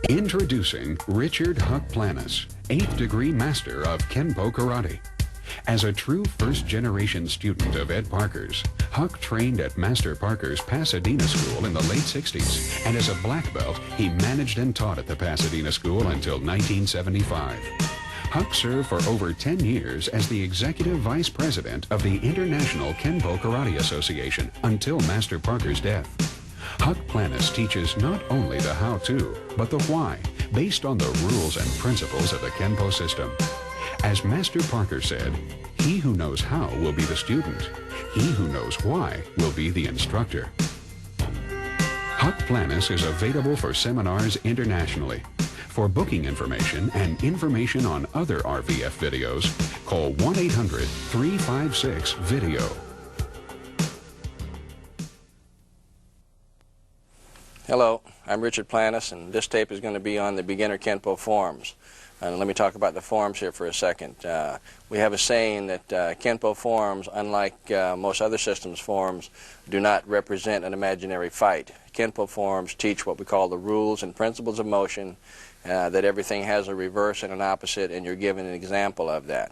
Introducing Richard Huck Planas, 8th degree master of Kenpo Karate. As a true first-generation student of Ed Parker's, Huck trained at Master Parker's Pasadena School in the late 60s, and as a black belt, he managed and taught at the Pasadena School until 1975. Huck served for over 10 years as the executive vice president of the International Kenpo Karate Association until Master Parker's death. Huck Planas teaches not only the how-to, but the why, based on the rules and principles of the Kenpo system. As Master Parker said, he who knows how will be the student. He who knows why will be the instructor. Huck Planas is available for seminars internationally. For booking information and information on other RVF videos, call 1-800-356-VIDEO. Hello, I'm Richard Planas, and this tape is going to be on the beginner Kenpo forms. And let me talk about the forms here for a second. We have a saying that Kenpo forms, unlike most other systems forms, do not represent an imaginary fight. Kenpo forms teach what we call the rules and principles of motion, that everything has a reverse and an opposite, and you're given an example of that.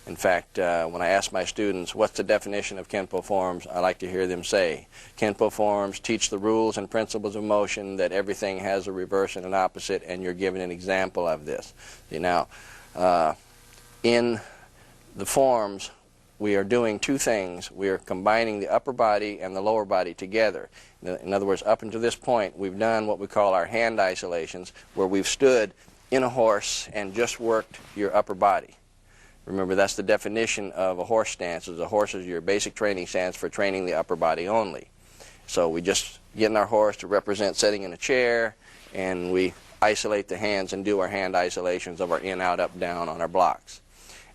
In fact, when I ask my students, what's the definition of Kenpo forms, I like to hear them say, Kenpo forms teach the rules and principles of motion, that everything has a reverse and an opposite, and you're given an example of this. See, now, in the forms, we are doing two things. We are combining the upper body and the lower body together. In other words, up until this point, we've done what we call our hand isolations, where we've stood in a horse and just worked your upper body. Remember, that's the definition of a horse stance. A horse is your basic training stance for training the upper body only. So we just get in our horse to represent sitting in a chair, and we isolate the hands and do our hand isolations of our in, out, up, down on our blocks.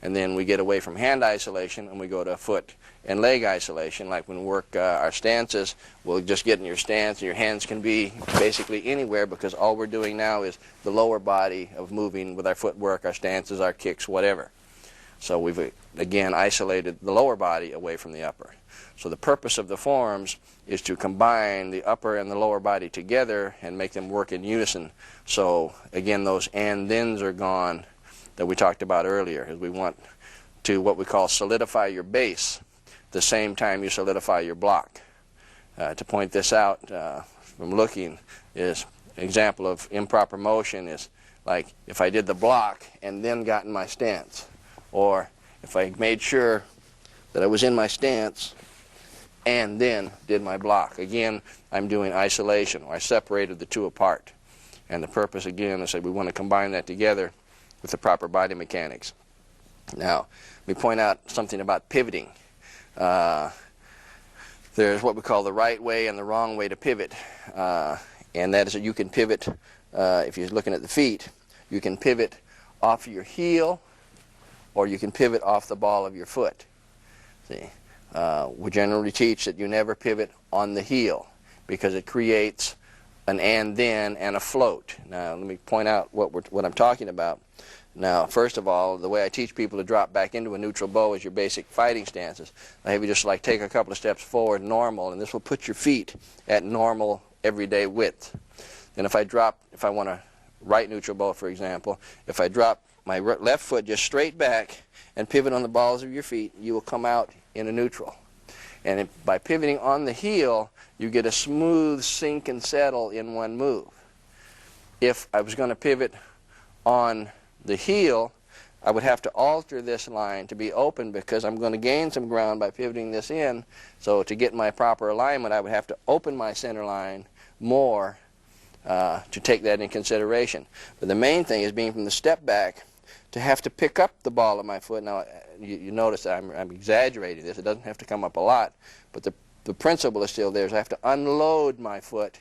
And then we get away from hand isolation and we go to foot and leg isolation. Like when we work our stances, we'll just get in your stance, and your hands can be basically anywhere, because all we're doing now is the lower body of moving with our footwork, our stances, our kicks, whatever. So we've, again, isolated the lower body away from the upper. So the purpose of the forms is to combine the upper and the lower body together and make them work in unison. So, again, those and-thens are gone that we talked about earlier, as we want to what we call solidify your base the same time you solidify your block. To point this out from looking is an example of improper motion is like if I did the block and then got in my stance. Or if I made sure that I was in my stance and then did my block. Again, I'm doing isolation, or I separated the two apart. And the purpose, again, is that we want to combine that together with the proper body mechanics. Now, let me point out something about pivoting. There's what we call the right way and the wrong way to pivot. And that is that you can pivot, if you're looking at the feet, you can pivot off your heel, or you can pivot off the ball of your foot. See, we generally teach that you never pivot on the heel, because it creates an and-then and a float. Now, let me point out what I'm talking about. Now, first of all, the way I teach people to drop back into a neutral bow is your basic fighting stances. I have you just like take a couple of steps forward, normal, and this will put your feet at normal everyday width. And if I want to right neutral bow, for example, if I drop my left foot just straight back and pivot on the balls of your feet, you will come out in a neutral. And by pivoting on the heel, you get a smooth sink and settle in one move. If I was going to pivot on the heel, I would have to alter this line to be open, because I'm going to gain some ground by pivoting this in. So to get my proper alignment, I would have to open my center line more to take that in consideration. But the main thing is being from the step back to have to pick up the ball of my foot. Now, you notice that I'm exaggerating this. It doesn't have to come up a lot, but the principle is still there. Is I have to unload my foot,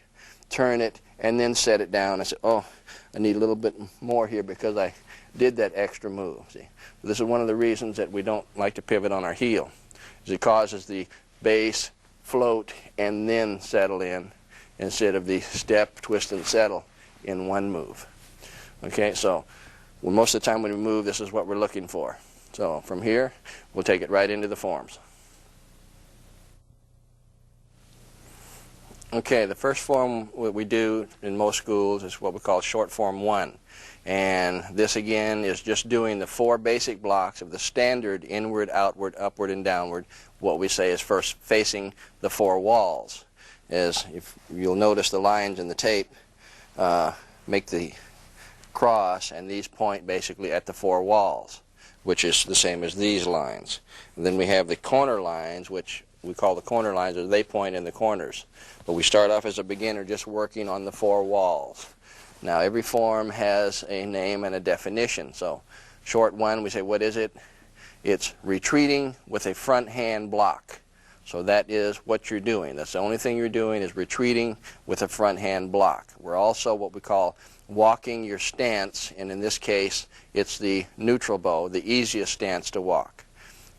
turn it, and then set it down. I say, oh, I need a little bit more here because I did that extra move. See, this is one of the reasons that we don't like to pivot on our heel, is it causes the base, float, and then settle in, instead of the step, twist, and settle in one move. Okay, so most of the time when we move, this is what we're looking for. So from here, we'll take it right into the forms. Okay, the first form what we do in most schools is what we call short form 1. And this again is just doing the 4 basic blocks of the standard inward, outward, upward, and downward. What we say is first facing the 4 walls. As if you'll notice the lines in the tape make the cross, and these point basically at the 4 walls, which is the same as these lines. And then we have the corner lines, which we call the corner lines, or they point in the corners. But we start off as a beginner just working on the 4 walls. Now every form has a name and a definition. So short 1, we say, what is it? It's retreating with a front hand block. So that is what you're doing. That's the only thing you're doing is retreating with a front hand block. We're also what we call walking your stance, and in this case it's the neutral bow, the easiest stance to walk.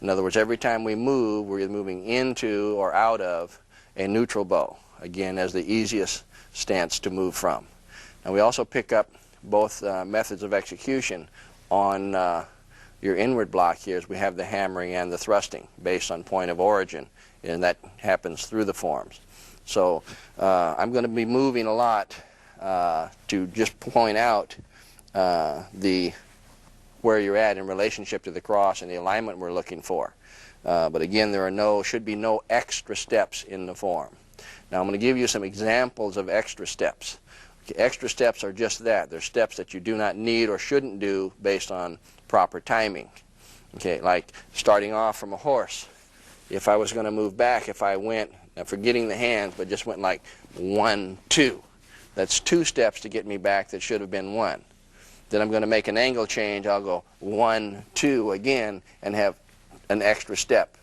In other words, every time we move, we're either moving into or out of a neutral bow, again as the easiest stance to move from. And we also pick up both methods of execution on your inward block here, as we have the hammering and the thrusting based on point of origin, and that happens through the forms. So I'm going to be moving a lot to just point out where you're at in relationship to the cross and the alignment we're looking for. But again, there should be no extra steps in the form. Now I'm going to give you some examples of extra steps. Okay, extra steps are just that. They're steps that you do not need or shouldn't do based on proper timing. Okay, like starting off from a horse. If I was going to move back, if I went, now forgetting the hands, but just went like 1, 2. That's 2 steps to get me back that should have been 1. Then I'm going to make an angle change. I'll go 1, 2 again and have an extra step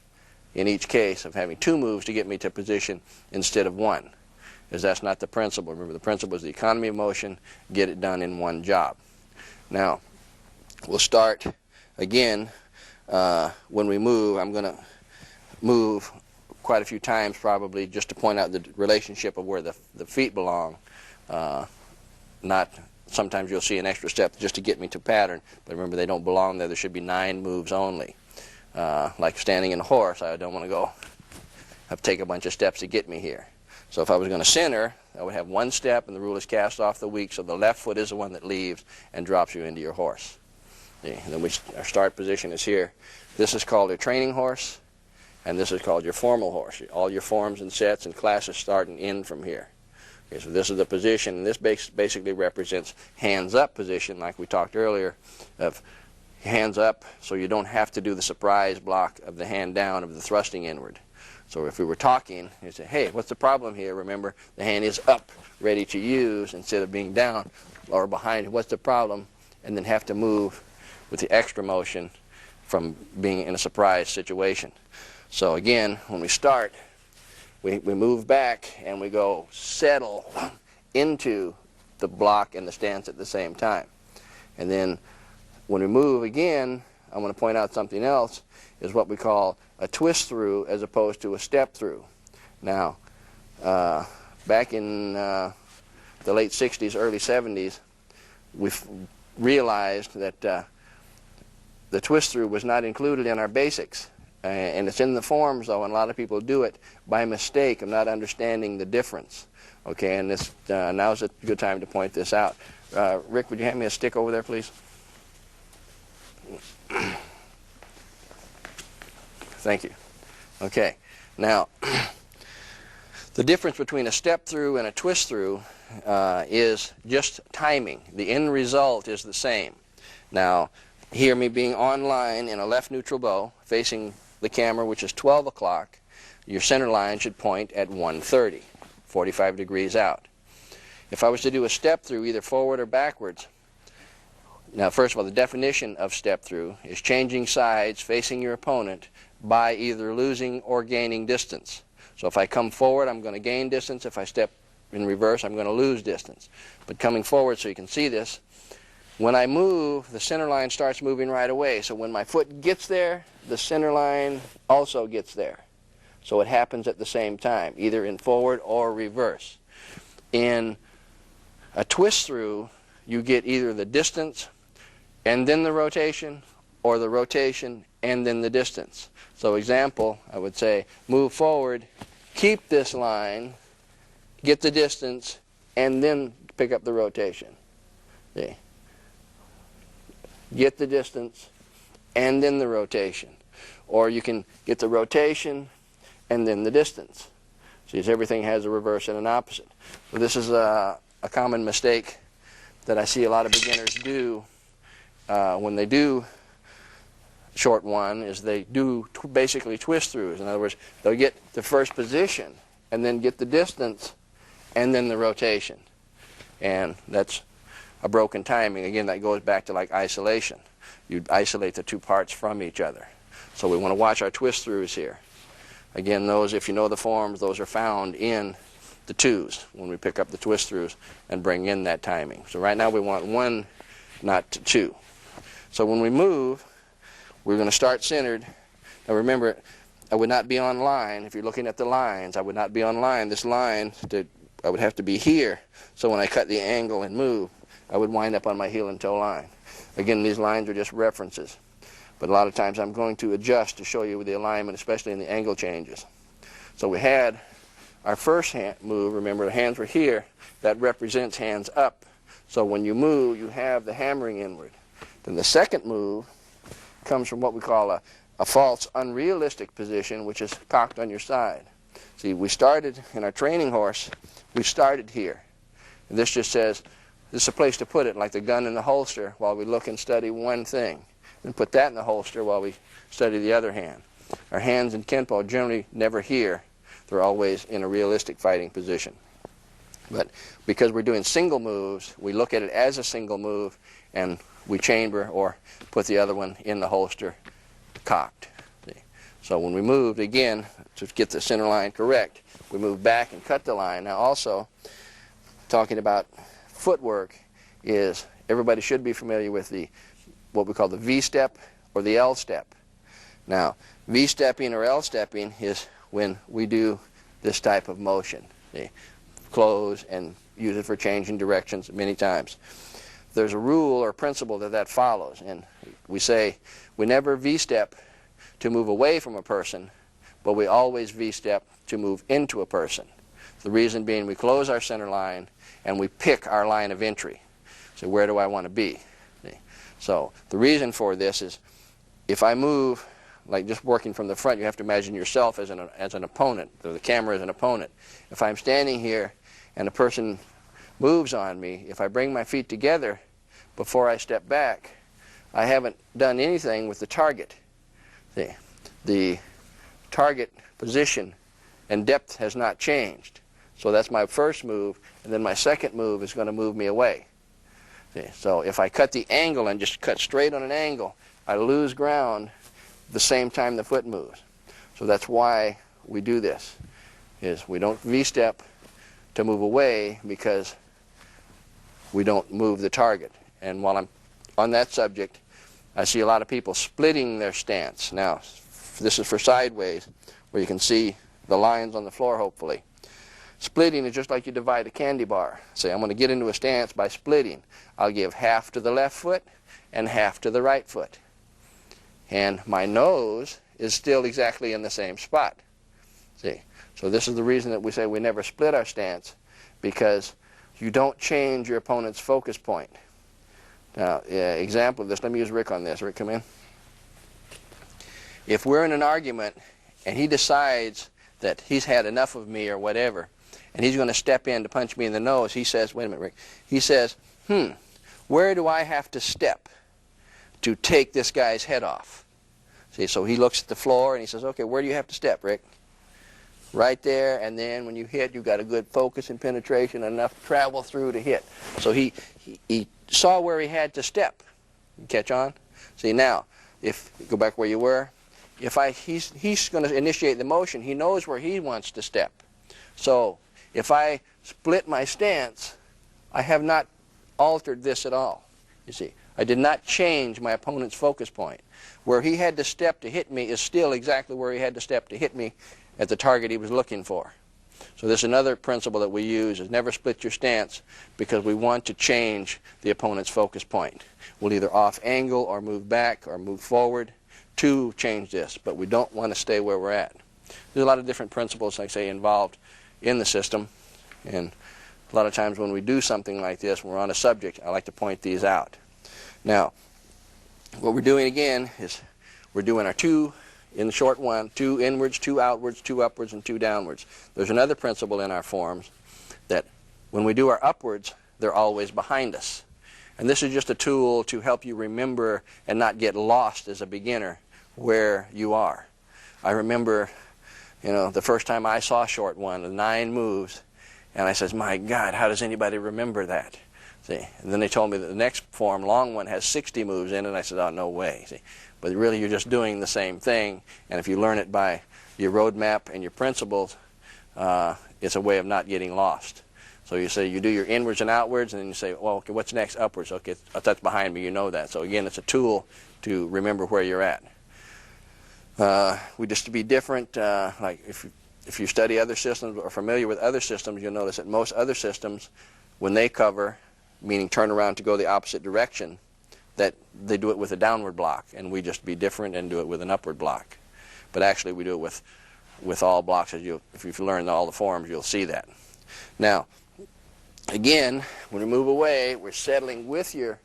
in each case of having 2 moves to get me to position instead of 1. Because that's not the principle. Remember, the principle is the economy of motion, get it done in one job. Now, we'll start again when we move. I'm going to move quite a few times probably just to point out the relationship of where the feet belong. Not sometimes you'll see an extra step just to get me to pattern, but remember they don't belong there. There should be 9 moves only. Like standing in a horse, I don't want to go take a bunch of steps to get me here. So if I was going to center, I would have 1 step, and the rule is cast off the weak, so the left foot is the one that leaves and drops you into your horse. Okay, and then our start position is here. This is called a training horse, and this is called your formal horse. All your forms and sets and classes start and end from here. Okay, so this is the position, and this basically represents hands up position, like we talked earlier, of hands up so you don't have to do the surprise block of the hand down of the thrusting inward. So if we were talking, you'd say, hey, what's the problem here? Remember, the hand is up, ready to use, instead of being down or behind. What's the problem? And then have to move with the extra motion from being in a surprise situation. So again, when we start, we move back and we go settle into the block and the stance at the same time. And then when we move again, I want to point out something else, is what we call a twist through as opposed to a step through. Now, back in the late 60s, early 70s, we realized that the twist through was not included in our basics. And it's in the forms, though, and a lot of people do it by mistake of not understanding the difference. Okay, and this now's a good time to point this out. Rick, would you hand me a stick over there, please? Thank you. Okay, now the difference between a step through and a twist through is just timing. The end result is the same. Now, here me being on line in a left neutral bow facing the camera, which is 12 o'clock, your center line should point at 1:30, 45 degrees out. If I was to do a step through either forward or backwards, now first of all, the definition of step through is changing sides facing your opponent by either losing or gaining distance. So if I come forward, I'm going to gain distance. If I step in reverse, I'm going to lose distance. But coming forward, so you can see this, when I move, the center line starts moving right away. So when my foot gets there, the center line also gets there. So it happens at the same time, either in forward or reverse. In a twist through, you get either the distance and then the rotation, or the rotation and then the distance. So example, I would say, move forward, keep this line, get the distance, and then pick up the rotation. See? Get the distance, and then the rotation. Or you can get the rotation, and then the distance. See, everything has a reverse and an opposite. So this is a common mistake that I see a lot of beginners do when they do short one, is they do basically twist throughs. In other words, they'll get the first position and then get the distance and then the rotation. And that's a broken timing. Again, that goes back to like isolation. You isolate the two parts from each other. So we want to watch our twist throughs here. Again, those, if you know the forms, those are found in the twos when we pick up the twist throughs and bring in that timing. So right now we want 1, not 2. So when we move, we're going to start centered. Now remember, I would not be on line. If you're looking at the lines, I would not be on line. This line, I would have to be here. So when I cut the angle and move, I would wind up on my heel and toe line. Again, these lines are just references. But a lot of times I'm going to adjust to show you the alignment, especially in the angle changes. So we had our first hand move. Remember, the hands were here. That represents hands up. So when you move, you have the hammering inward. Then the second move comes from what we call a false unrealistic position, which is cocked on your side. See, we started in our training horse, we started here. And this just says, this is a place to put it, like the gun in the holster, while we look and study one thing. Then put that in the holster while we study the other hand. Our hands in Kenpo are generally never here. They're always in a realistic fighting position. But because we're doing single moves, we look at it as a single move, and we chamber or put the other one in the holster cocked. See? So when we moved, again, to get the center line correct, we move back and cut the line. Now also, talking about footwork, is everybody should be familiar with the what we call the V-step or the L-step. Now, V-stepping or L-stepping is when we do this type of motion. See? Close and use it for changing directions many times. There's a rule or principle that follows, and we say we never V-step to move away from a person, but we always V-step to move into a person. The reason being, we close our center line and we pick our line of entry. So where do I want to be? See? So the reason for this is, if I move, like just working from the front, you have to imagine yourself as an opponent. The camera is an opponent. If I'm standing here and a person moves on me, if I bring my feet together before I step back, I haven't done anything with the target. See? The target position and depth has not changed. So that's my first move, and then my second move is going to move me away. See? So if I cut the angle and just cut straight on an angle, I lose ground the same time the foot moves. So that's why we do this, is we don't V-step to move away because we don't move the target. And while I'm on that subject, I see a lot of people splitting their stance. Now, this is for sideways, where you can see the lines on the floor, hopefully. Splitting is just like you divide a candy bar. Say, I'm going to get into a stance by splitting. I'll give half to the left foot and half to the right foot. And my nose is still exactly in the same spot. See? So this is the reason that we say we never split our stance, because you don't change your opponent's focus point. Now, example of this, let me use Rick on this. Rick, come in. If we're in an argument and he decides that he's had enough of me or whatever, and he's going to step in to punch me in the nose, he says, wait a minute, Rick, he says, where do I have to step to take this guy's head off? See, so he looks at the floor and he says, okay, where do you have to step, Rick? Right there, and then when you hit, you've got a good focus and penetration, enough travel through to hit. So he saw where he had to step. You catch on? See, now, if you go back where you were, if he's going to initiate the motion, he knows where he wants to step. So if I split my stance, I have not altered this at all. You see, I did not change my opponent's focus point. Where he had to step to hit me is still exactly where he had to step to hit me at the target he was looking for. So this is another principle that we use, is never split your stance, because we want to change the opponent's focus point. We'll either off angle or move back or move forward to change this, but we don't want to stay where we're at. There's a lot of different principles, like I say, involved in the system. And a lot of times when we do something like this, when we're on a subject, I like to point these out. Now, what we're doing again is we're doing our two in the short one, two inwards, two outwards, two upwards, and two downwards. There's another principle in our forms that when we do our upwards, they're always behind us. And this is just a tool to help you remember and not get lost as a beginner where you are. I remember, the first time I saw short one, the 9 moves, and I says, my God, how does anybody remember that? See, and then they told me that the next form, long one, has 60 moves in it, and I said, oh, no way. See, but really you're just doing the same thing, and if you learn it by your roadmap and your principles, it's a way of not getting lost. So you say you do your inwards and outwards, and then you say, well, okay, what's next? Upwards. Okay, that's behind me. You know that. So again, it's a tool to remember where you're at. We just to be different. Like if you study other systems or are familiar with other systems, you'll notice that most other systems, when they cover, meaning turn around to go the opposite direction, that they do it with a downward block, and we just be different and do it with an upward block. But actually, we do it with all blocks. If you've learned all the forms, you'll see that. Now, again, when we move away, we're settling with your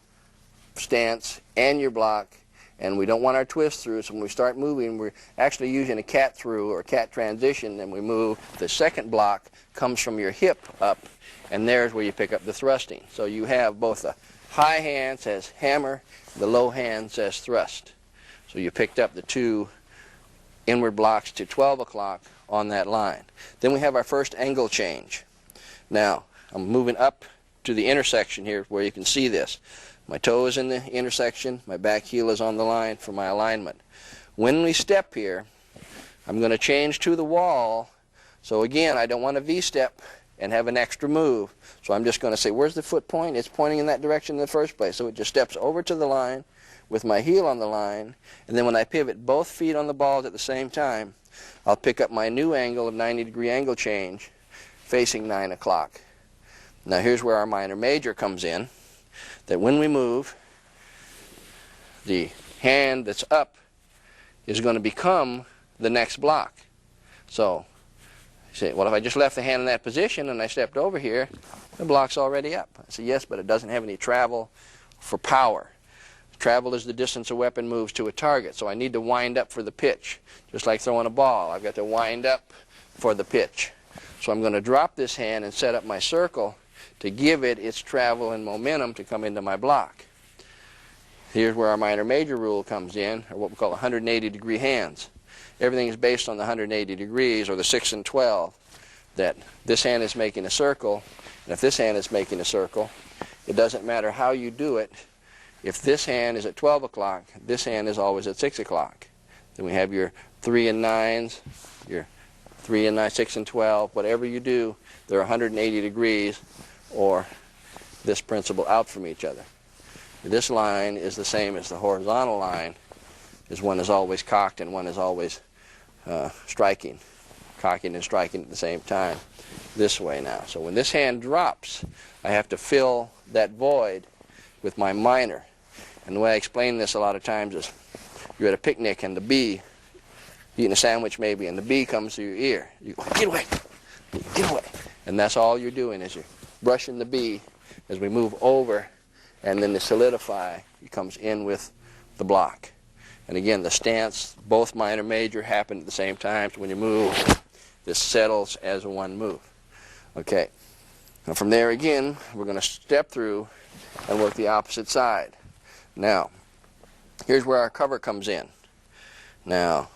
stance and your block, and we don't want our twist through, so when we start moving, we're actually using a cat through or cat transition, and we move. The second block comes from your hip up, and there's where you pick up the thrusting. So you have both the high hand says hammer, the low hand says thrust. So you picked up the 2 inward blocks to 12 o'clock on that line. Then we have our first angle change. Now, I'm moving up to the intersection here where you can see this. My toe is in the intersection, my back heel is on the line for my alignment. When we step here, I'm going to change to the wall. So again, I don't want a V-step and have an extra move. So I'm just going to say, where's the foot point? It's pointing in that direction in the first place. So it just steps over to the line with my heel on the line, and then when I pivot both feet on the balls at the same time, I'll pick up my new angle of 90-degree angle change facing 9 o'clock. Now here's where our minor major comes in, that when we move, the hand that's up is going to become the next block. So you say, well, if I just left the hand in that position and I stepped over here, the block's already up. I say, yes, but it doesn't have any travel for power. Travel is the distance a weapon moves to a target, so I need to wind up for the pitch. Just like throwing a ball, I've got to wind up for the pitch. So I'm going to drop this hand and set up my circle to give it its travel and momentum to come into my block. Here's where our minor major rule comes in, or what we call 180-degree hands. Everything is based on the 180 degrees, or the 6 and 12, that this hand is making a circle, and if this hand is making a circle, it doesn't matter how you do it. If this hand is at 12 o'clock, this hand is always at 6 o'clock. Then we have your 3 and 9s, your 3 and 9, 6 and 12, whatever you do, they're 180 degrees, or this principle out from each other. This line is the same as the horizontal line, as one is always cocked and one is always striking. Cocking and striking at the same time this way now. So when this hand drops, I have to fill that void with my minor. And the way I explain this a lot of times is you're at a picnic and the bee, eating a sandwich maybe, and the bee comes to your ear. You go, get away, get away. And that's all you're doing, is you're brushing the bee as we move over, and then the solidify comes in with the block. And again, the stance, both minor major happen at the same time, so when you move, this settles as one move. Okay. Now from there again, we're going to step through and work the opposite side. Now, here's where our cover comes in. Now,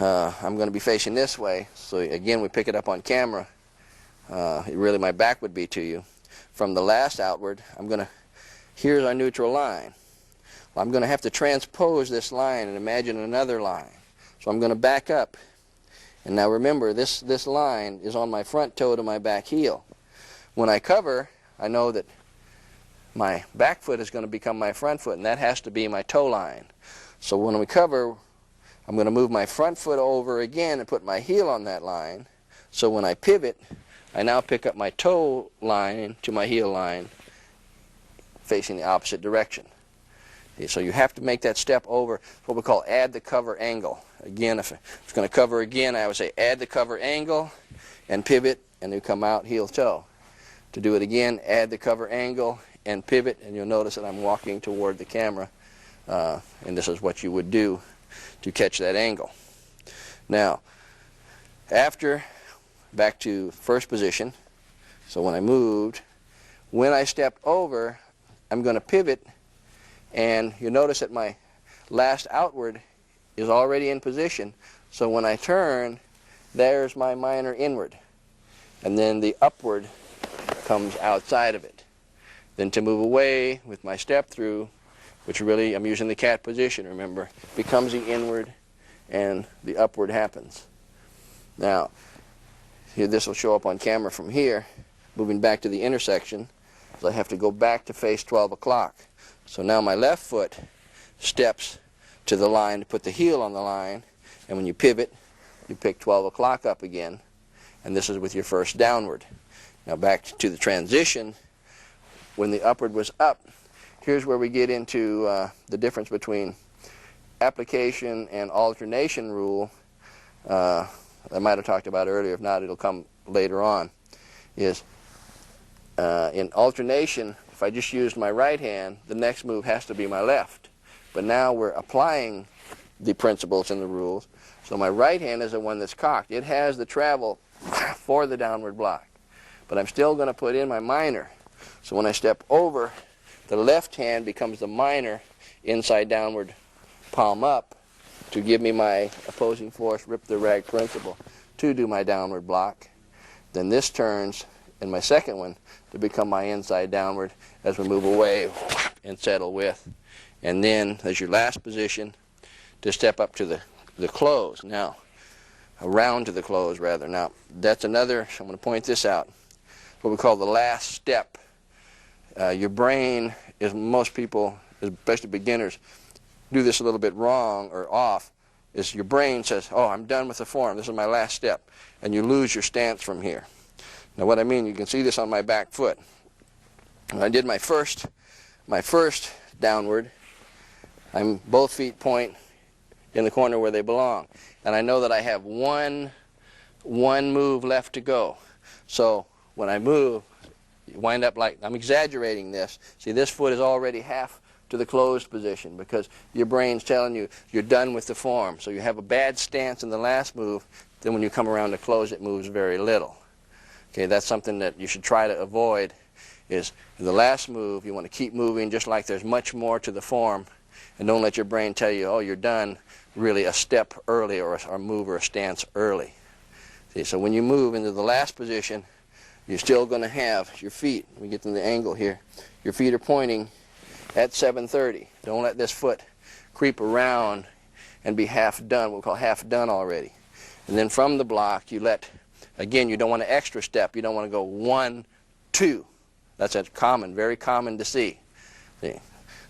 I'm going to be facing this way, so again, we pick it up on camera. Really, my back would be to you. From the last outward, here's our neutral line. Well, I'm going to have to transpose this line and imagine another line. So I'm going to back up. And now remember, this line is on my front toe to my back heel. When I cover, I know that my back foot is going to become my front foot, and that has to be my toe line. So when we cover, I'm going to move my front foot over again and put my heel on that line. So when I pivot, I now pick up my toe line to my heel line facing the opposite direction. Okay, so you have to make that step over, what we call add the cover angle. Again, if it's going to cover again, I would say add the cover angle and pivot and you come out heel toe. To do it again, add the cover angle and pivot, and you'll notice that I'm walking toward the camera, and this is what you would do to catch that angle. Now, after, back to first position, so when I moved, when I stepped over, I'm going to pivot, and you'll notice that my last outward is already in position, so when I turn, there's my minor inward, and then the upward comes outside of it. Then to move away with my step through, which really I'm using the cat position, remember, becomes the inward and the upward happens. Now, here this will show up on camera from here, moving back to the intersection, so I have to go back to face 12 o'clock. So now my left foot steps to the line to put the heel on the line, and when you pivot, you pick 12 o'clock up again, and this is with your first downward. Now back to the transition, when the upward was up, here's where we get into the difference between application and alternation rule. I might have talked about earlier, if not it'll come later on, is in alternation, if I just used my right hand, the next move has to be my left. But now we're applying the principles and the rules, so my right hand is the one that's cocked. It has the travel for the downward block, but I'm still going to put in my minor. So when I step over, the left hand becomes the minor inside downward palm up to give me my opposing force rip the rag principle to do my downward block. Then this turns in my second one to become my inside downward as we move away and settle with. And then as your last position to step up to the close. Now, around to the close rather. Now, that's another, I'm going to point this out, what we call the last step. Your brain, is most people, especially beginners, do this a little bit wrong or off, is your brain says, oh, I'm done with the form, this is my last step, and you lose your stance from here. Now what I mean, you can see this on my back foot. When I did my first downward, both feet point in the corner where they belong, and I know that I have one move left to go. So when I move, you wind up like, I'm exaggerating this. See, this foot is already half to the closed position because your brain's telling you you're done with the form. So you have a bad stance in the last move, then when you come around to close, it moves very little. Okay, that's something that you should try to avoid, is in the last move, you want to keep moving just like there's much more to the form, and don't let your brain tell you, oh, you're done really a step early or a move or a stance early. See, so when you move into the last position, you're still going to have your feet. Let me get them the angle here. Your feet are pointing at 7:30. Don't let this foot creep around and be half done. We'll call half done already. And then from the block, you let, again, you don't want to extra step. You don't want to go 1, 2. That's a common, very common to see. See?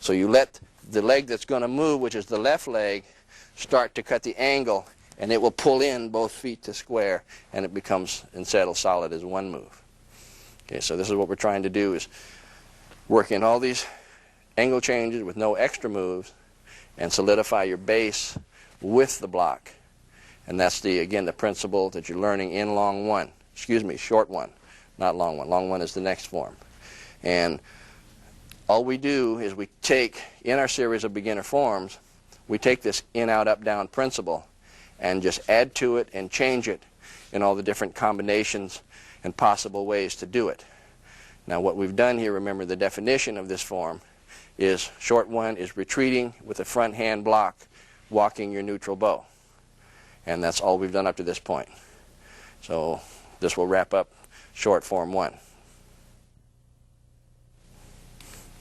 So you let the leg that's going to move, which is the left leg, start to cut the angle, and it will pull in both feet to square, and it becomes and settles solid as one move. Okay, so this is what we're trying to do, is work in all these angle changes with no extra moves and solidify your base with the block. And that's again the principle that you're learning in short one, not long one. Long one is the next form. And all we do is we take, in our series of beginner forms, we take this in, out, up, down principle and just add to it and change it in all the different combinations and possible ways to do it. Now what we've done here, remember the definition of this form is short one is retreating with a front hand block, walking your neutral bow. And that's all we've done up to this point. So this will wrap up short form 1.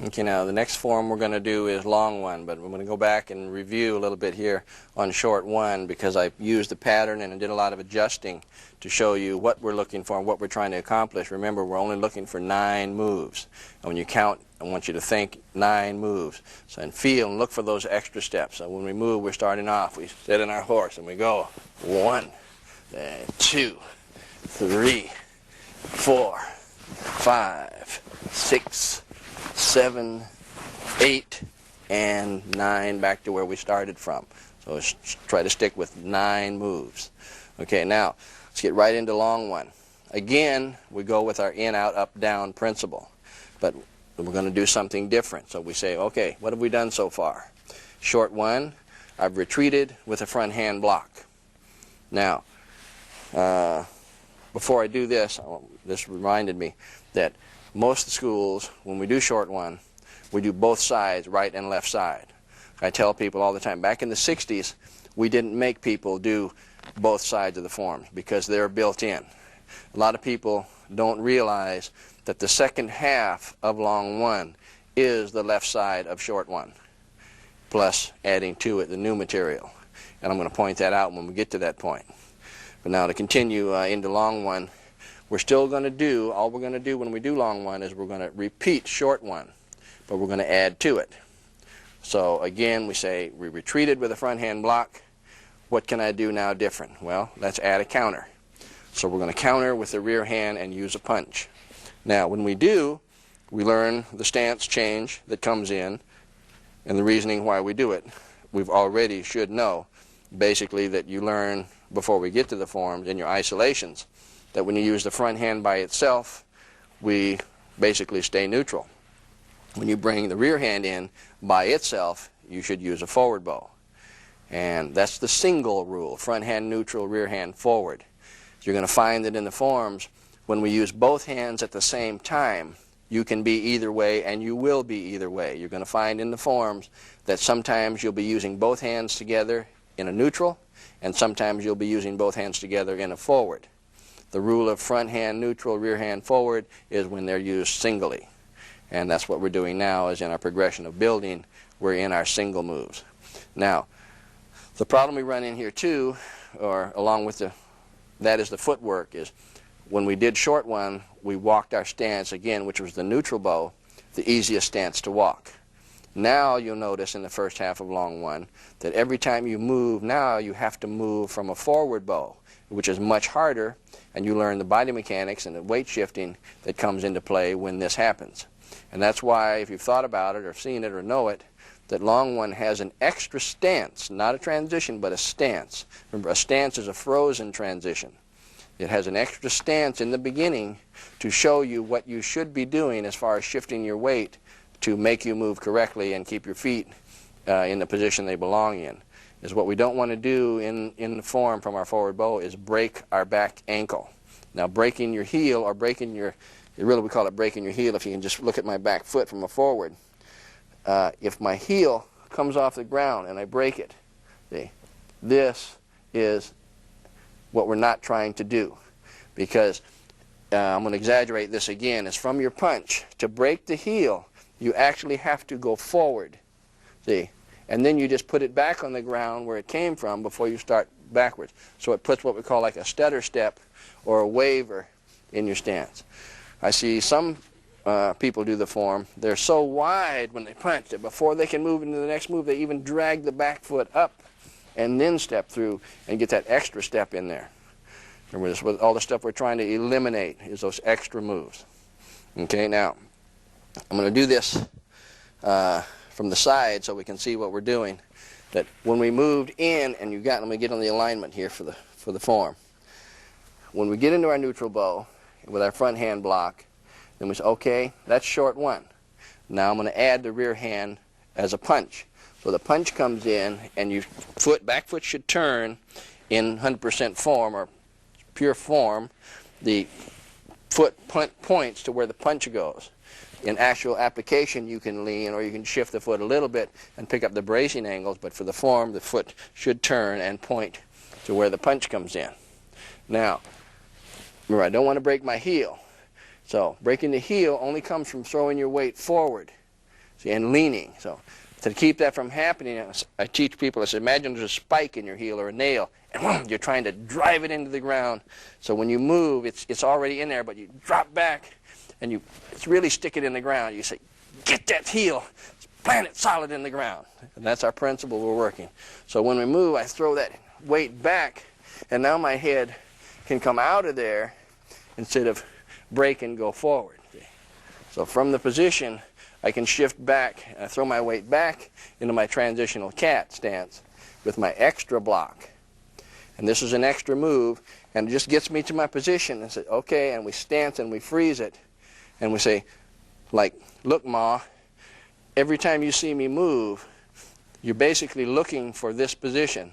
Okay, now the next form we're going to do is long one, but we're going to go back and review a little bit here on short one because I used the pattern and I did a lot of adjusting to show you what we're looking for and what we're trying to accomplish. Remember, we're only looking for 9 moves. And when you count, I want you to think 9 moves. So and feel and look for those extra steps. So when we move, we're starting off. We sit in our horse and we go 1, 2, 3, 4, 5, 6, 7, 8, and 9 back to where we started from. So let's try to stick with 9 moves. Okay, now let's get right into long one. again, we go with our in, out, up, down principle. But we're going to do something different. So we say, okay, what have we done so far? Short one, I've retreated with a front hand block. Now, before I do this, this reminded me that most schools, when we do short one, we do both sides, right and left side. I tell people all the time, back in the 60s, we didn't make people do both sides of the forms because they're built in. A lot of people don't realize that the second half of long one is the left side of short one, plus adding to it the new material. And I'm going to point that out when we get to that point. But now to continue into long one, we're still going to do, all we're going to do when we do long one is we're going to repeat short one, but we're going to add to it. So again, we say we retreated with a front hand block. What can I do now different? Well, let's add a counter. So we're going to counter with the rear hand and use a punch. Now, when we do, we learn the stance change that comes in and the reasoning why we do it. We've already should know, basically, that you learn before we get to the forms in your isolations that when you use the front hand by itself, we basically stay neutral. When you bring the rear hand in by itself, you should use a forward bow. And that's the single rule, front hand neutral, rear hand forward. You're going to find that in the forms, when we use both hands at the same time, you can be either way and you will be either way. You're going to find in the forms that sometimes you'll be using both hands together in a neutral, and sometimes you'll be using both hands together in a forward. The rule of front hand neutral, rear hand forward is when they're used singly. And that's what we're doing now is in our progression of building, we're in our single moves. Now, the problem we run in here too, or along with that is the footwork, is when we did short one, we walked our stance again, which was the neutral bow, the easiest stance to walk. Now you'll notice in the first half of long one that every time you move, now you have to move from a forward bow, which is much harder, and you learn the body mechanics and the weight shifting that comes into play when this happens. And that's why, if you've thought about it or seen it or know it, that long one has an extra stance, not a transition, but a stance. Remember, a stance is a frozen transition. It has an extra stance in the beginning to show you what you should be doing as far as shifting your weight to make you move correctly and keep your feet in the position they belong in. Is what we don't want to do in the form from our forward bow is break our back ankle. Now, breaking your heel or breaking your, really we call it breaking your heel if you can just look at my back foot from a forward. If my heel comes off the ground and I break it, see, this is what we're not trying to do, because I'm going to exaggerate this again, is from your punch to break the heel, you actually have to go forward, see, and then you just put it back on the ground where it came from before you start backwards. So it puts what we call like a stutter step or a waver in your stance. I see some people do the form. They're so wide when they punch that before they can move into the next move, they even drag the back foot up and then step through and get that extra step in there. Remember, this, with all the stuff we're trying to eliminate is those extra moves. Okay, now I'm going to do this from the side so we can see what we're doing. That when we moved in, and you got, let me get on the alignment here for the form. When we get into our neutral bow with our front hand block, then we say, okay, that's short one. Now I'm going to add the rear hand as a punch. So the punch comes in, and your back foot should turn in 100% form or pure form. The foot points to where the punch goes. In actual application, you can lean or you can shift the foot a little bit and pick up the bracing angles, but for the form, the foot should turn and point to where the punch comes in. Now, remember, I don't want to break my heel. So breaking the heel only comes from throwing your weight forward, see, and leaning. So to keep that from happening, I teach people, I say, imagine there's a spike in your heel or a nail, and you're trying to drive it into the ground. So when you move, it's already in there, but you drop back, and you really stick it in the ground. You say, get that heel, plant it solid in the ground. And that's our principle we're working. So when we move, I throw that weight back, and now my head can come out of there instead of break and go forward. So from the position, I can shift back, and I throw my weight back into my transitional cat stance with my extra block. And this is an extra move, and it just gets me to my position and say, okay, and we stance and we freeze it, and we say, like, look, Ma, every time you see me move, you're basically looking for this position.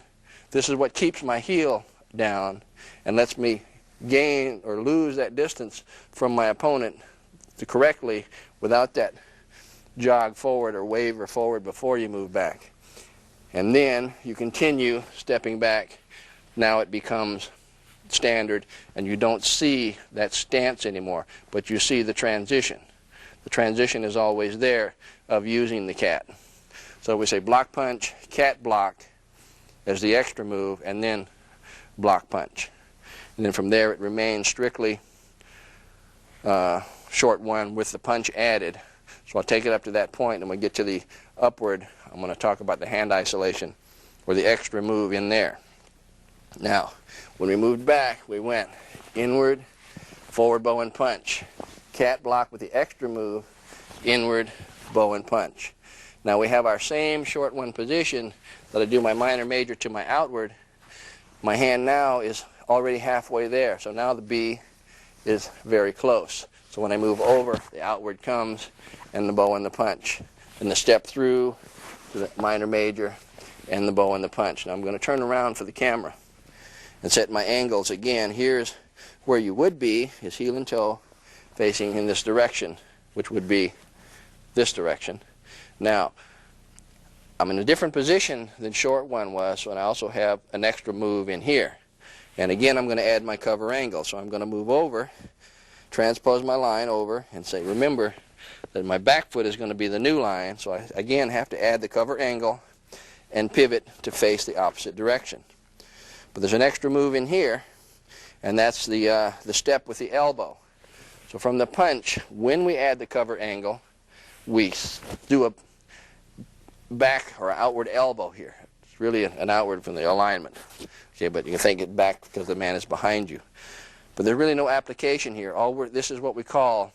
This is what keeps my heel down and lets me gain or lose that distance from my opponent correctly without that jog forward or waver forward before you move back. And then you continue stepping back. Now it becomes standard, and you don't see that stance anymore, but you see the transition. The transition is always there of using the cat. So we say block punch, cat block as the extra move, and then block punch. And then from there it remains strictly short one with the punch added. So I'll take it up to that point, and when we get to the upward, I'm going to talk about the hand isolation or the extra move in there. Now, when we moved back, we went inward, forward bow and punch. Cat block with the extra move, inward, bow and punch. Now we have our same short one position that I do my minor major to my outward. My hand now is already halfway there, so now the B is very close. So when I move over, the outward comes and the bow and the punch. And the step through to the minor major and the bow and the punch. Now I'm going to turn around for the camera and set my angles again. Here's where you would be, is heel and toe facing in this direction, which would be this direction. Now, I'm in a different position than short one was, so I also have an extra move in here. And again, I'm going to add my cover angle. So I'm going to move over, transpose my line over, and say, remember that my back foot is going to be the new line, so I again have to add the cover angle and pivot to face the opposite direction. But there's an extra move in here, and that's the step with the elbow. So from the punch, when we add the cover angle, we do a back or outward elbow here. It's really an outward from the alignment. Okay, but you can think it back because the man is behind you. But there's really no application here. This is what we call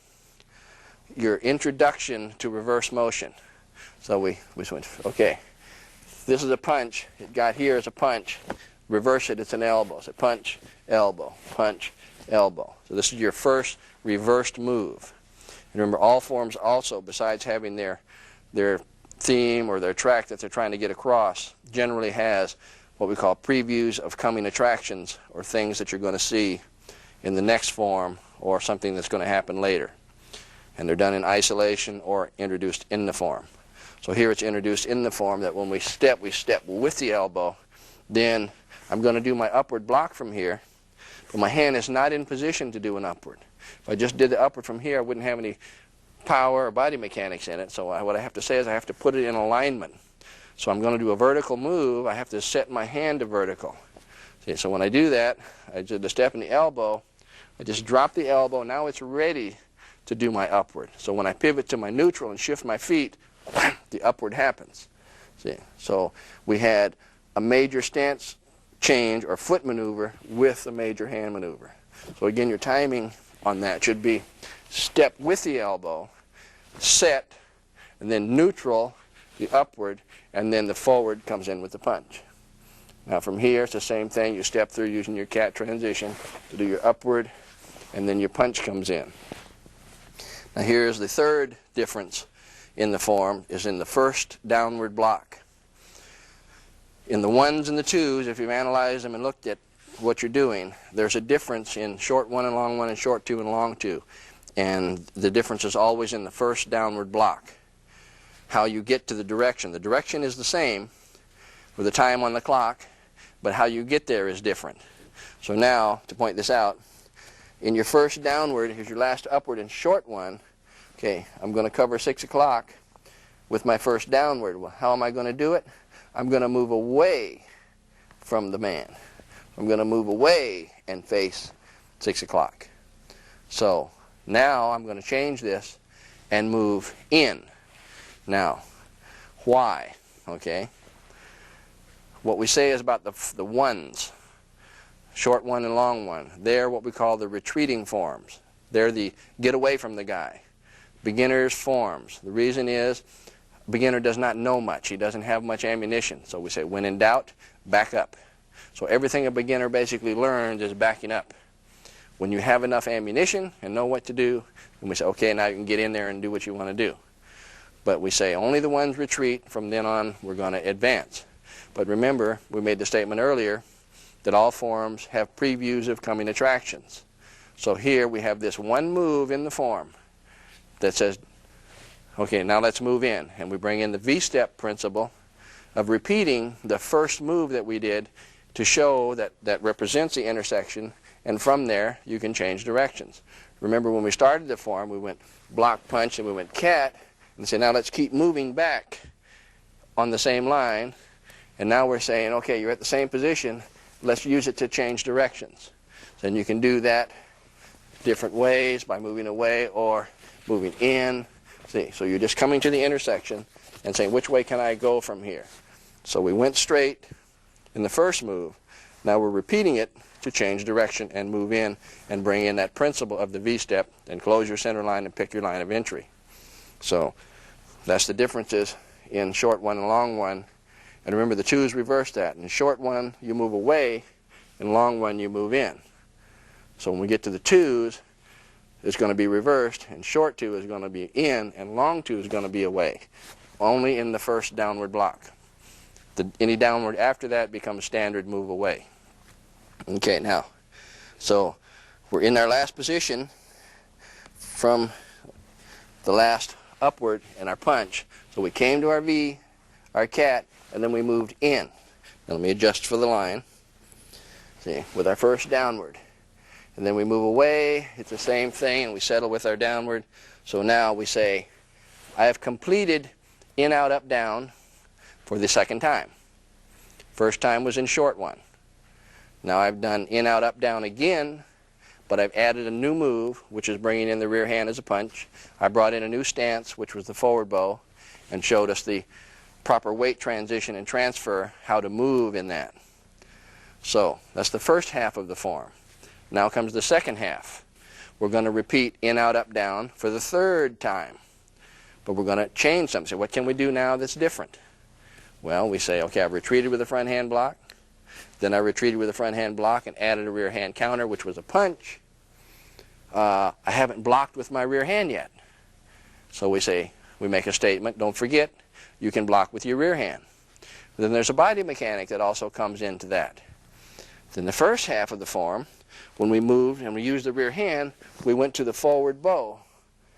your introduction to reverse motion. So we switch. Okay, this is a punch. It got here as a punch. Reverse it, it's an elbow. So punch, elbow, punch, elbow. So this is your first reversed move. And remember, all forms also, besides having their theme or their track that they're trying to get across, generally has what we call previews of coming attractions or things that you're going to see in the next form or something that's going to happen later. And they're done in isolation or introduced in the form. So here it's introduced in the form that when we step with the elbow. Then I'm going to do my upward block from here, but my hand is not in position to do an upward. If I just did the upward from here, I wouldn't have any power or body mechanics in it. So what I have to say is I have to put it in alignment. So I'm going to do a vertical move. I have to set my hand to vertical. See, so when I do that, I do the step in the elbow. I just drop the elbow. Now it's ready to do my upward. So when I pivot to my neutral and shift my feet, the upward happens. See, so we had a major stance change or foot maneuver with a major hand maneuver. So again, your timing on that should be step with the elbow, set, and then neutral, the upward, and then the forward comes in with the punch. Now from here, it's the same thing. You step through using your cat transition to do your upward, and then your punch comes in. Now here's the third difference in the form, is in the first downward block. In the ones and the twos, if you've analyzed them and looked at what you're doing, there's a difference in short one and long one and short two and long two. And the difference is always in the first downward block. How you get to the direction. The direction is the same with the time on the clock, but how you get there is different. So now, to point this out, in your first downward, here's your last upward and short one. Okay, I'm going to cover 6 o'clock with my first downward. Well, how am I going to do it? I'm going to move away from the man. I'm going to move away and face 6 o'clock. So now I'm going to change this and move in. Now, why? Okay. What we say is about the ones, short one and long one. They're what we call the retreating forms. They're the get away from the guy. Beginner's forms. The reason is beginner does not know much. He doesn't have much ammunition. So we say, when in doubt, back up. So everything a beginner basically learns is backing up. When you have enough ammunition and know what to do, then we say, okay, now you can get in there and do what you want to do. But we say only the ones retreat. From then on, we're going to advance. But remember, we made the statement earlier that all forms have previews of coming attractions. So here we have this one move in the form that says, okay, now let's move in. And we bring in the V-step principle of repeating the first move that we did to show that that represents the intersection, and from there you can change directions. Remember when we started the form, we went block, punch, and we went cat, and say now let's keep moving back on the same line, and now we're saying, okay, you're at the same position, let's use it to change directions. Then you can do that different ways, by moving away or moving in. See, so you're just coming to the intersection and saying, which way can I go from here? So we went straight in the first move. Now we're repeating it to change direction and move in and bring in that principle of the V-step and close your center line and pick your line of entry. So that's the differences in short one and long one. And remember, the twos reverse that. In short one, you move away. In long one, you move in. So when we get to the twos, it's going to be reversed, and short two is going to be in, and long two is going to be away. Only in the first downward block. Any downward after that becomes standard move away. Okay, now, so we're in our last position from the last upward in our punch. So we came to our V, our cat, and then we moved in. Now let me adjust for the line. See, with our first downward. And then we move away, it's the same thing, and we settle with our downward. So now we say, I have completed in, out, up, down for the second time. First time was in short one. Now I've done in, out, up, down again, but I've added a new move, which is bringing in the rear hand as a punch. I brought in a new stance, which was the forward bow, and showed us the proper weight transition and transfer, how to move in that. So that's the first half of the form. Now comes the second half. We're going to repeat in, out, up, down for the third time. But we're going to change something. So what can we do now that's different? Well, we say, okay, I've retreated with a front hand block. Then I retreated with a front hand block and added a rear hand counter, which was a punch. I haven't blocked with my rear hand yet. So we say, we make a statement, don't forget, you can block with your rear hand. Then there's a body mechanic that also comes into that. Then the first half of the form, when we moved and we used the rear hand, we went to the forward bow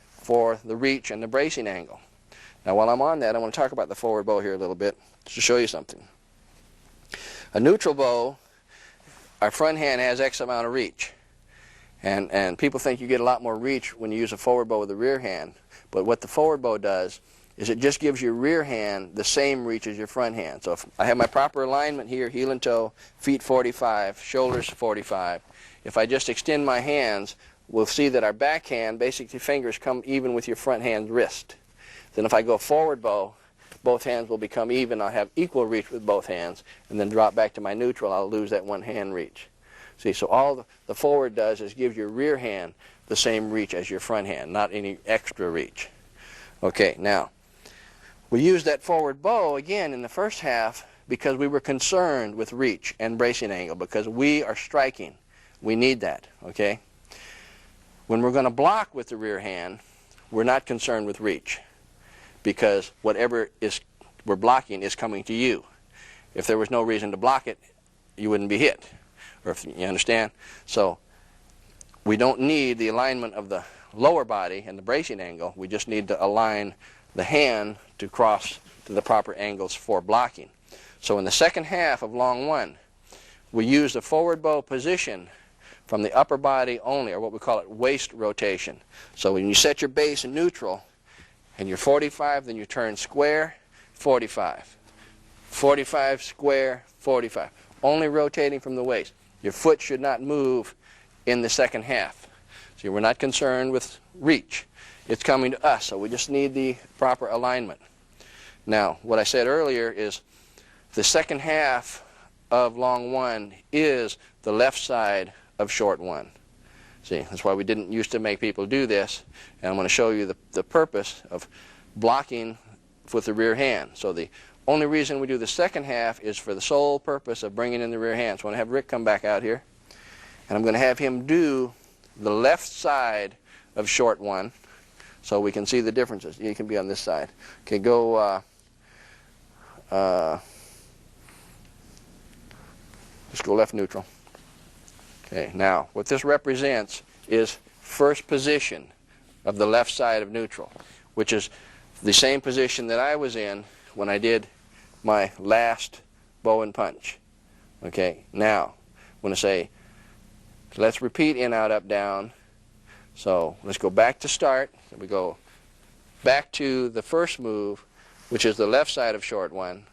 for the reach and the bracing angle. Now while I'm on that, I want to talk about the forward bow here a little bit to show you something. A neutral bow, our front hand has X amount of reach. And people think you get a lot more reach when you use a forward bow with the rear hand. But what the forward bow does is it just gives your rear hand the same reach as your front hand. So if I have my proper alignment here, heel and toe, feet 45, shoulders 45. If I just extend my hands, we'll see that our backhand, basically fingers, come even with your front hand wrist. Then if I go forward bow, both hands will become even. I'll have equal reach with both hands. And then drop back to my neutral, I'll lose that one hand reach. See, so all the forward does is give your rear hand the same reach as your front hand, not any extra reach. Okay, now, we used that forward bow again in the first half because we were concerned with reach and bracing angle, because we are striking. We need that, okay? When we're going to block with the rear hand, we're not concerned with reach, because whatever we're blocking is coming to you. If there was no reason to block it, you wouldn't be hit. Or if you understand? So we don't need the alignment of the lower body and the bracing angle. We just need to align the hand to cross to the proper angles for blocking. So in the second half of long one, we use the forward bow position from the upper body only, or what we call it waist rotation. So when you set your base in neutral and you're 45, then you turn square, 45. 45, square, 45. Only rotating from the waist. Your foot should not move in the second half. See, we're not concerned with reach. It's coming to us, so we just need the proper alignment. Now, what I said earlier is the second half of long one is the left side of short one. See, that's why we didn't used to make people do this, and I'm going to show you the purpose of blocking with the rear hand. So the only reason we do the second half is for the sole purpose of bringing in the rear hand. So I'm going to have Rick come back out here, and I'm going to have him do the left side of short one so we can see the differences. You can be on this side. Okay, go just go left neutral. Okay, now what this represents is first position of the left side of neutral, which is the same position that I was in when I did my last bow and punch. Okay, now I'm going to say, let's repeat in, out, up, down. So let's go back to start. So we go back to the first move, which is the left side of short one.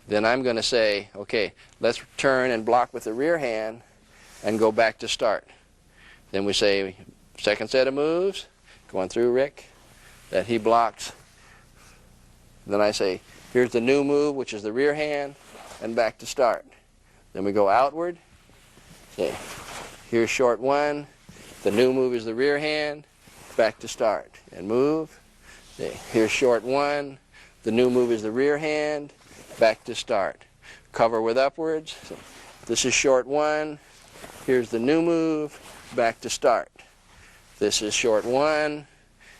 Then I'm going to say, okay, let's turn and block with the rear hand and go back to start. Then we say, second set of moves, going through Rick, that he blocks. Then I say, here's the new move, which is the rear hand, and back to start. Then we go outward. Okay. Here's short one. The new move is the rear hand, back to start. And move. Okay. Here's short one. The new move is the rear hand, back to start. Cover with upwards. So this is short one. Here's the new move, back to start. This is short one.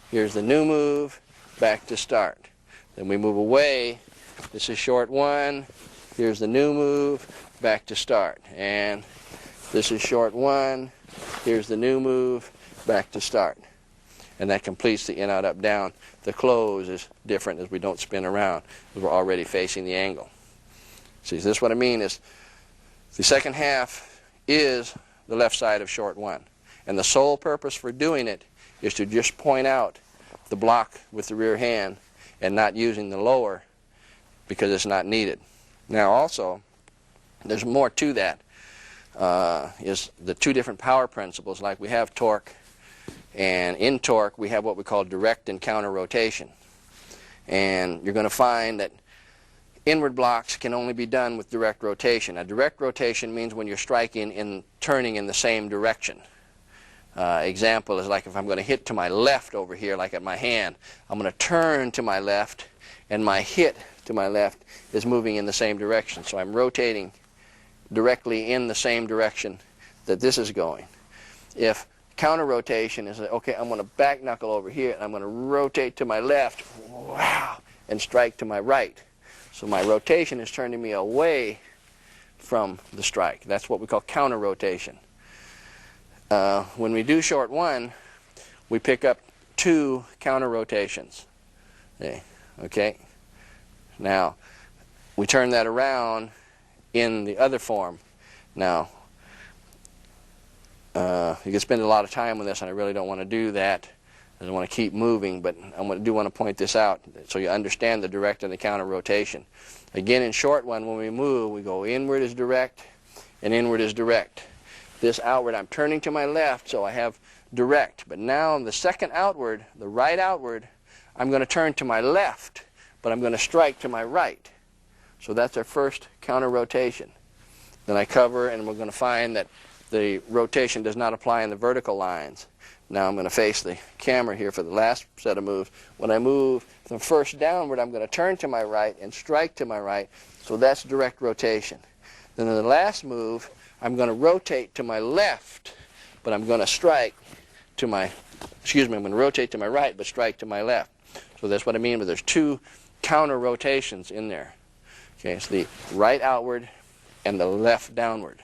Here's the new move, back to start. Then we move away. This is short one. Here's the new move, back to start. And this is short one. Here's the new move, back to start. And that completes the in, out, up, down. The close is different as we don't spin around, because we're already facing the angle. See, this is what I mean is the second half is the left side of short one. And the sole purpose for doing it is to just point out the block with the rear hand and not using the lower because it's not needed. Now also, there's more to that, is the two different power principles. Like we have torque, and in torque we have what we call direct and counter rotation. And you're going to find that inward blocks can only be done with direct rotation. Now, direct rotation means when you're striking and turning in the same direction. Example is like if I'm going to hit to my left over here, like at my hand, I'm going to turn to my left, and my hit to my left is moving in the same direction. So I'm rotating directly in the same direction that this is going. If counter rotation is, okay, I'm going to back knuckle over here, and I'm going to rotate to my left, wow, and strike to my right. So my rotation is turning me away from the strike. That's what we call counter rotation. When we do short one, we pick up two counter rotations. Okay. Now, we turn that around in the other form. Now, you can spend a lot of time on this, and I really don't want to do that. I want to keep moving, but I do want to point this out so you understand the direct and the counter rotation. Again, in short one, when we move, we go inward is direct, and inward is direct. This outward, I'm turning to my left, so I have direct. But now the second outward, the right outward, I'm going to turn to my left, but I'm going to strike to my right. So that's our first counter rotation. Then I cover, and we're going to find that the rotation does not apply in the vertical lines. Now I'm going to face the camera here for the last set of moves. When I move from first downward, I'm going to turn to my right and strike to my right. So that's direct rotation. Then in the last move, I'm going to rotate to my left, but I'm going to strike to my, I'm going to rotate to my right, but strike to my left. So that's what I mean, but there's two counter rotations in there. Okay, it's the right outward and the left downward.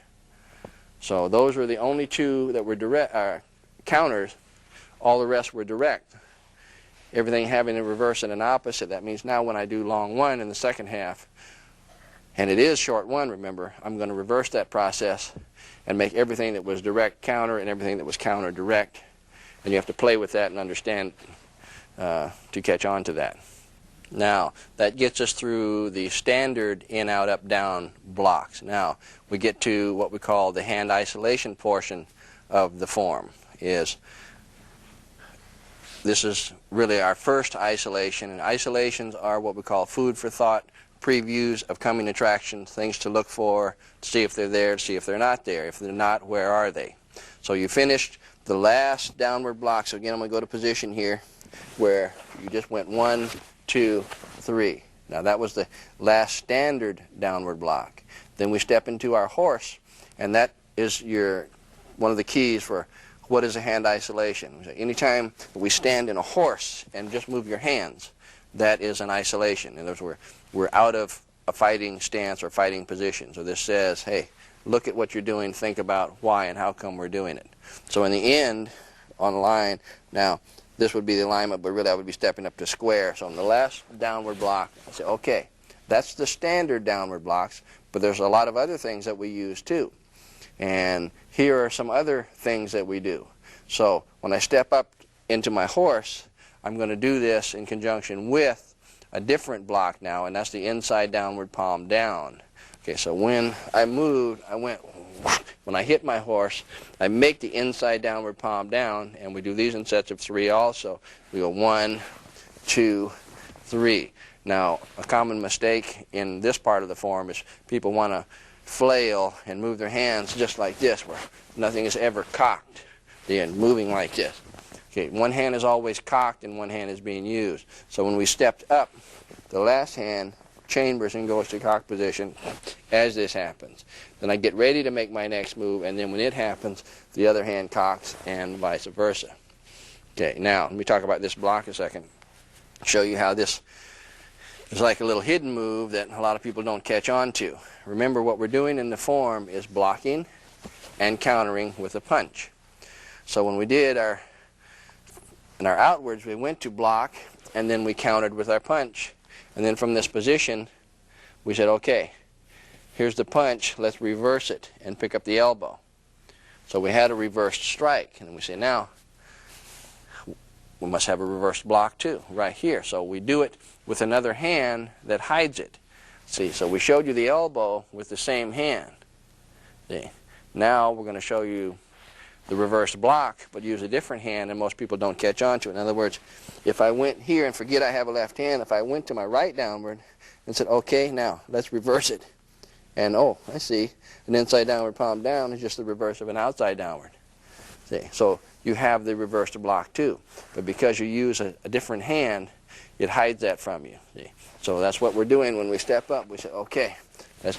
So those were the only two that were direct, counters. All the rest were direct. Everything having a reverse and an opposite. That means now when I do long one in the second half, and it is short one, remember, I'm going to reverse that process and make everything that was direct counter and everything that was counter direct. And you have to play with that and understand to catch on to that. Now, that gets us through the standard in, out, up, down blocks. Now, we get to what we call the hand isolation portion of the form. This is really our first isolation, and isolations are what we call food for thought, previews of coming attractions, things to look for, to see if they're there, to see if they're not there. If they're not, where are they? So you finished the last downward block. So again, I'm going to go to position here where you just went 1, 2, 3. Now that was the last standard downward block. Then we step into our horse, and that is one of the keys for what is a hand isolation. Anytime we stand in a horse and just move your hands, that is an isolation. In other words, we're out of a fighting stance or fighting position. So this says, hey, look at what you're doing, think about why and how come we're doing it. So in the end, on the line, now this would be the alignment, but really I would be stepping up to square. So on the last downward block, I say, okay, that's the standard downward blocks, but there's a lot of other things that we use too. And here are some other things that we do. So when I step up into my horse, I'm going to do this in conjunction with a different block now, and that's the inside downward palm down. Okay, so when I moved, when I hit my horse, I make the inside downward palm down, and we do these in sets of 3 also. We go 1, 2, 3. Now, a common mistake in this part of the form is people want to flail and move their hands just like this, where nothing is ever cocked. They're moving like this. Okay, one hand is always cocked and one hand is being used. So when we stepped up, the last hand chambers and goes to cock position as this happens. Then I get ready to make my next move, and then when it happens, the other hand cocks and vice versa. Okay, now let me talk about this block a second. Show you how this is like a little hidden move that a lot of people don't catch on to. Remember, what we're doing in the form is blocking and countering with a punch. So when we did in our outwards, we went to block, and then we countered with our punch. And then from this position, we said, okay, here's the punch, let's reverse it and pick up the elbow. So we had a reversed strike, and we say, now, we must have a reversed block too, right here. So we do it with another hand that hides it. See, so we showed you the elbow with the same hand. See, now we're going to show you the reverse block, but use a different hand, and most people don't catch on to it. In other words, if I went here and forget I have a left hand, if I went to my right downward and said, okay, now let's reverse it. And oh, I see, an inside downward palm down is just the reverse of an outside downward. See, so you have the reversed block too. But because you use a different hand, it hides that from you. See? So that's what we're doing when we step up. We say, okay,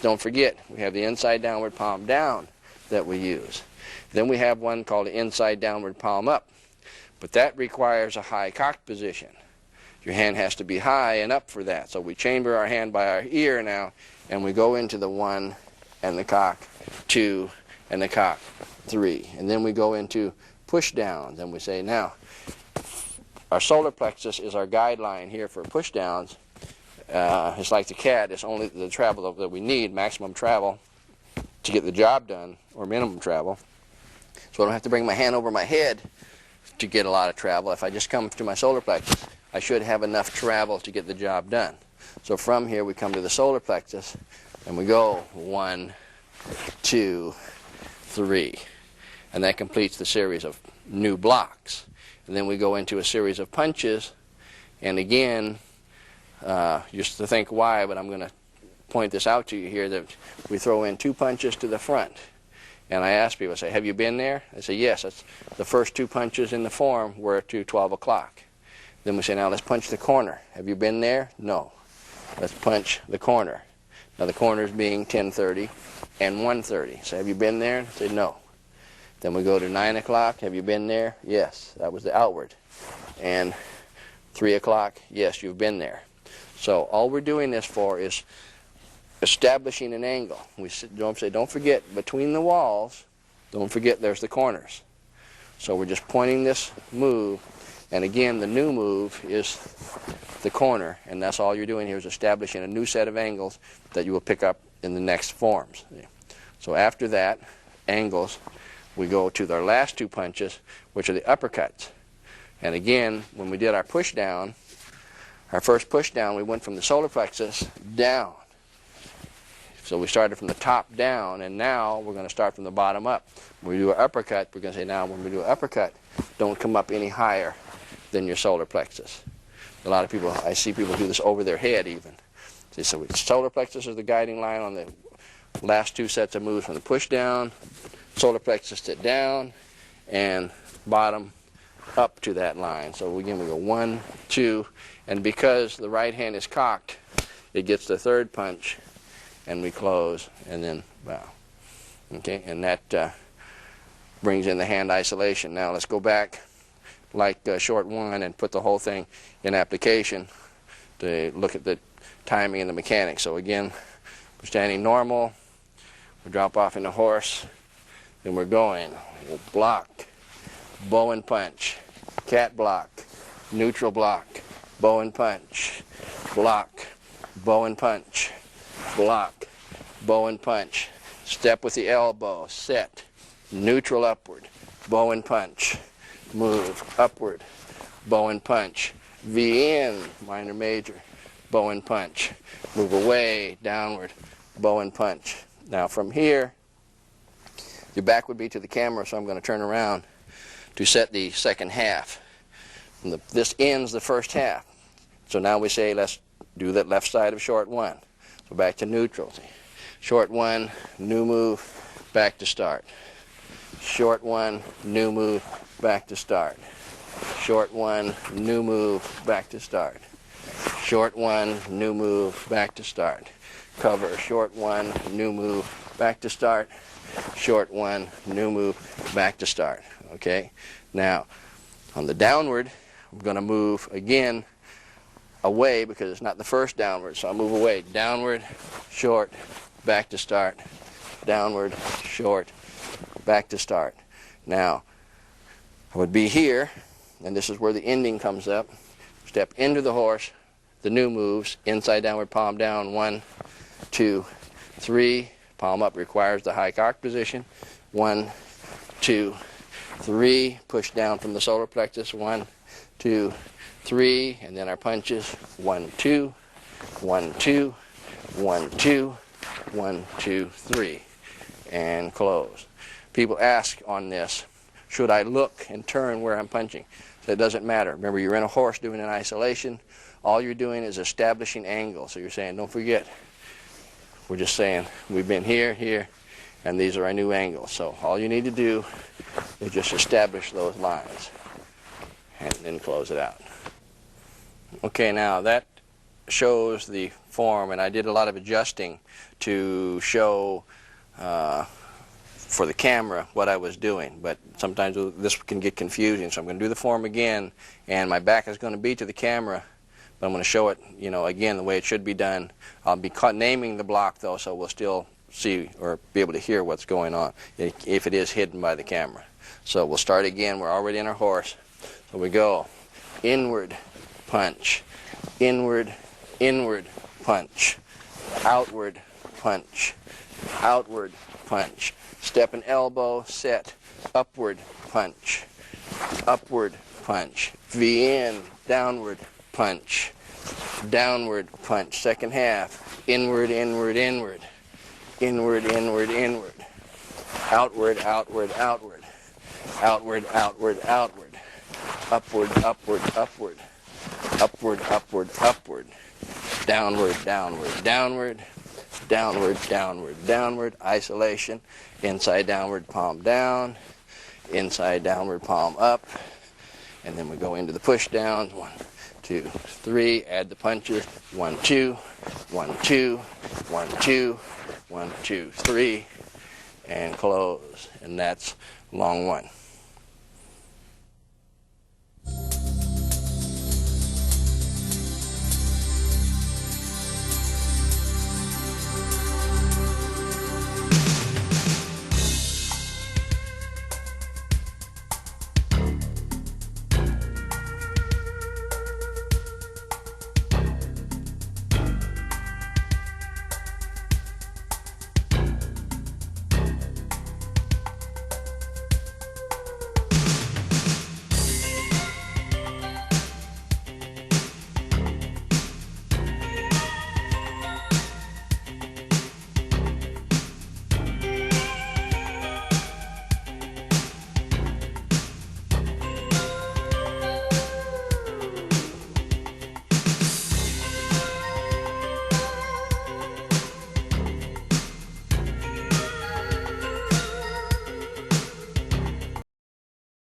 don't forget, we have the inside downward palm down that we use. Then we have one called the inside downward palm up. But that requires a high cocked position. Your hand has to be high and up for that. So we chamber our hand by our ear now, and we go into the 1 and the cock, 2 and the cock, 3. And then we go into push downs, and we say, now, our solar plexus is our guideline here for push downs. It's like the cat. It's only the travel that we need, maximum travel, to get the job done, or minimum travel. So I don't have to bring my hand over my head to get a lot of travel. If I just come to my solar plexus, I should have enough travel to get the job done. So from here we come to the solar plexus, and we go 1, 2, 3. And that completes the series of new blocks. And then we go into a series of punches, and again, just to think why, but I'm going to point this out to you here, that we throw in 2 punches to the front. And I ask people, I say, have you been there? They say, yes. That's the first 2 punches in the form were to 12 o'clock. Then we say, now let's punch the corner. Have you been there? No. Let's punch the corner. Now the corners being 10:30 and 1:30. So have you been there? They say, no. Then we go to 9 o'clock. Have you been there? Yes. That was the outward. And 3 o'clock, yes, you've been there. So all we're doing this for is establishing an angle. We don't forget, between the walls, don't forget there's the corners. So we're just pointing this move, and again, the new move is the corner, and that's all you're doing here is establishing a new set of angles that you will pick up in the next forms. So after that, angles, we go to our last 2 punches, which are the uppercuts. And again, when we did our push down, our first push down, we went from the solar plexus down. So we started from the top down, and now we're going to start from the bottom up. When we do an uppercut, we're going to say, now when we do an uppercut, don't come up any higher than your solar plexus. A lot of people, I see people do this over their head even. So solar plexus is the guiding line on the last 2 sets of moves, from the push down, solar plexus to down, and bottom up to that line. So again, we go 1, 2, and because the right hand is cocked, it gets the third punch, and we close, and then bow. Okay, and that brings in the hand isolation. Now let's go back like short 1 and put the whole thing in application to look at the timing and the mechanics. So again, we're standing normal, we drop off in the horse, then we're going. We'll block, bow and punch, cat block, neutral block, bow and punch, block, bow and punch, block, bow and punch, step with the elbow, set, neutral upward, bow and punch, move upward, bow and punch, V in, minor major, bow and punch, move away, downward, bow and punch. Now from here, your back would be to the camera, so I'm going to turn around to set the second half. And this ends the first half. So now we say let's do that left side of short 1. So back to neutral. Short 1, new move, back to start. Short 1, new move, back to start. Short 1, new move, back to start. Short 1, new move, back to start. Cover, short 1, new move, back to start. Short 1, new move, back to start. Okay? Now, on the downward, I'm going to move again away because it's not the first downward, so I'll move away. Downward, short, back to start. Downward, short, back to start. Now, I would be here, and this is where the ending comes up. Step into the horse, the new moves, inside downward palm down, 1, 2, 3. Palm up requires the high cock position. 1, 2, 3. Push down from the solar plexus. 1, 2, 3. And then our punches. 1, 2, 1, 2, 1, 2, 1, 2, 3. And close. People ask on this, should I look and turn where I'm punching? So it doesn't matter. Remember, you're in a horse doing an isolation. All you're doing is establishing angle. So you're saying, don't forget, we're just saying we've been here, here, and these are our new angles. So all you need to do is just establish those lines and then close it out. Okay, now that shows the form, and I did a lot of adjusting to show for the camera what I was doing, but sometimes this can get confusing, so I'm going to do the form again, and my back is going to be to the camera, but I'm going to show it, again, the way it should be done. I'll be naming the block, though, so we'll still see or be able to hear what's going on if it is hidden by the camera. So we'll start again. We're already in our horse. So we go inward, punch, inward, inward, punch, outward, punch, outward, punch. Step and elbow, set, upward, punch, upward, punch. V in, downward, punch, downward, punch. Second half, inward, inward, inward, inward, inward, inward, outward, outward, outward, outward, outward, outward, upward, upward, upward, upward, upward, upward, downward, downward, downward, downward, downward, downward, isolation, inside downward palm down, inside downward palm up, and then we go into the push downs. 1, 2, 3, add the punches. 1, 2, 1, 2, 1, 2, 1, 2, 3, and close. And that's long 1.